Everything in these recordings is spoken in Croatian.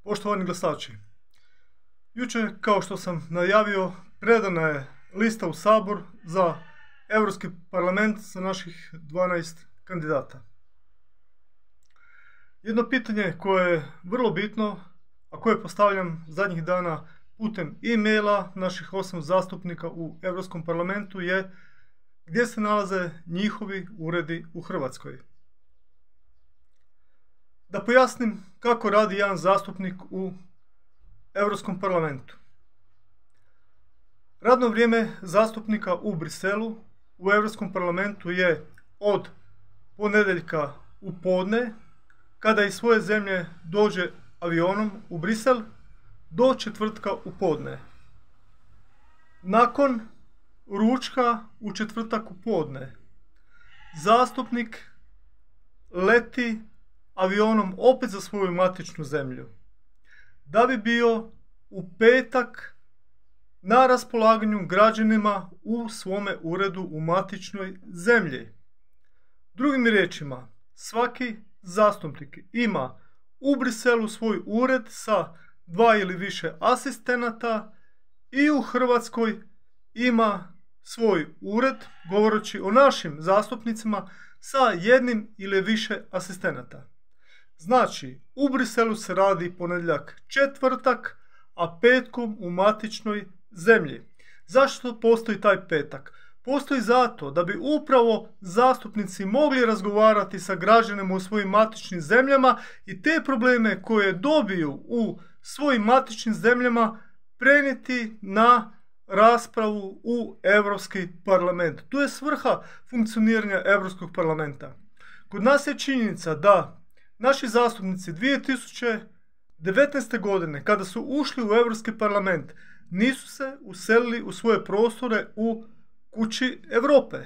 Poštovani glasači, jučer, kao što sam najavio, predana je lista u Sabor za Europski parlament sa naših 12 kandidata. Jedno pitanje koje je vrlo bitno, a koje postavljam zadnjih dana putem e-maila naših 8 zastupnika u Europskom parlamentu je: gdje se nalaze njihovi uredi u Hrvatskoj? Da pojasnim kako radi jedan zastupnik u Europskom parlamentu. Radno vrijeme zastupnika u Briselu u Europskom parlamentu je od ponedjeljka u podne, kada iz svoje zemlje dođe avionom u Brisel, do četvrtka u podne. Nakon ručka u četvrtak u podne, zastupnik leti avionom opet za svoju matičnu zemlju, da bi bio u petak na raspolaganju građanima u svome uredu u matičnoj zemlji. Drugim riječima, svaki zastupnik ima u Briselu svoj ured sa 2 ili više asistenata i u Hrvatskoj ima svoj ured, govoreći o našim zastupnicima, sa 1 ili više asistenata. Znači, u Briselu se radi ponedjeljak, četvrtak, a petkom u matičnoj zemlji. Zašto postoji taj petak? Postoji zato da bi upravo zastupnici mogli razgovarati sa građanima u svojim matičnim zemljama i te probleme koje dobiju u svojim matičnim zemljama prenijeti na raspravu u Europski parlament. To je svrha funkcioniranja Europskog parlamenta. Kod nas je činjenica da naši zastupnici 2019. godine, kada su ušli u Europski parlament, nisu se uselili u svoje prostore u Kući Europe.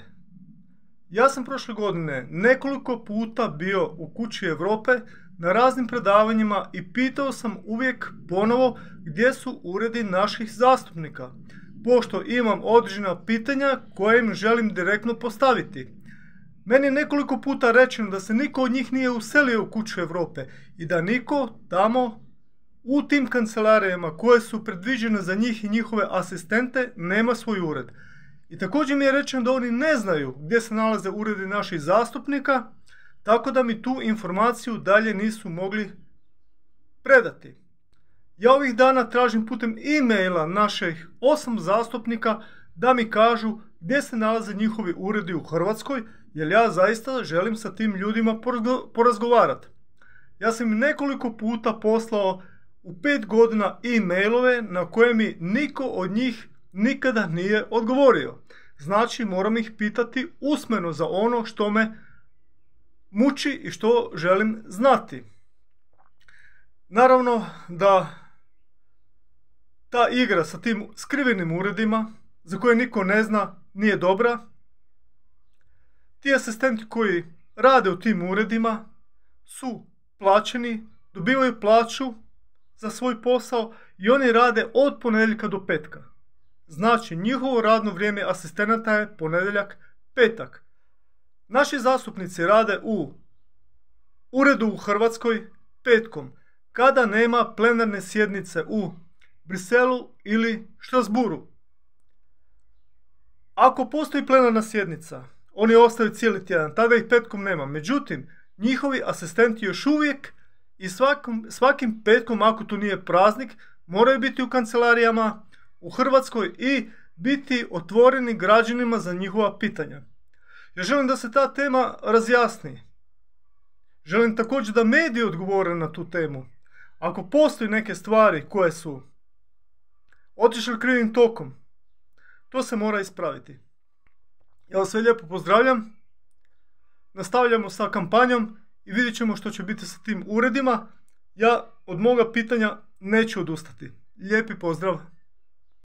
Ja sam prošle godine nekoliko puta bio u Kući Europe na raznim predavanjima i pitao sam uvijek ponovo gdje su uredi naših zastupnika, pošto imam određena pitanja koje im želim direktno postaviti. Meni je nekoliko puta rečeno da se niko od njih nije uselio u Kuću Europe i da niko tamo u tim kancelarijama koje su predviđene za njih i njihove asistente nema svoj ured. I također mi je rečeno da oni ne znaju gdje se nalaze uredi naših zastupnika, tako da mi tu informaciju dalje nisu mogli predati. Ja ovih dana tražim putem e-maila naših 8 zastupnika da mi kažu gdje se nalaze njihovi uredi u Hrvatskoj, jer ja zaista želim sa tim ljudima porazgovarati. Ja sam im nekoliko puta poslao u 5 godina e-mailove na koje mi niko od njih nikada nije odgovorio. Znači, moram ih pitati usmeno za ono što me muči i što želim znati. Naravno da ta igra sa tim skrivenim uredima, za koje niko ne zna, nije dobra. Ti asistenti koji rade u tim uredima su plaćeni, dobivaju plaću za svoj posao i oni rade od ponedjeljka do petka. Znači, njihovo radno vrijeme asistenata je ponedjeljak, petak. Naši zastupnici rade u uredu u Hrvatskoj petkom, kada nema plenarne sjednice u Briselu ili Strasbourgu. Ako postoji plenarna sjednica, oni ostaju cijeli tjedan, tada ih petkom nema. Međutim, njihovi asistenti još uvijek i svakim petkom, ako tu nije praznik, moraju biti u kancelarijama u Hrvatskoj i biti otvoreni građanima za njihova pitanja. Ja želim da se ta tema razjasni. Želim također da mediji odgovore na tu temu. Ako postoji neke stvari koje su otišle krivim tokom, to se mora ispraviti. Ja vas sve lijepo pozdravljam. Nastavljamo sa kampanjom i vidjet ćemo što će biti sa tim uredima. Ja od moga pitanja neću odustati. Lijepi pozdrav.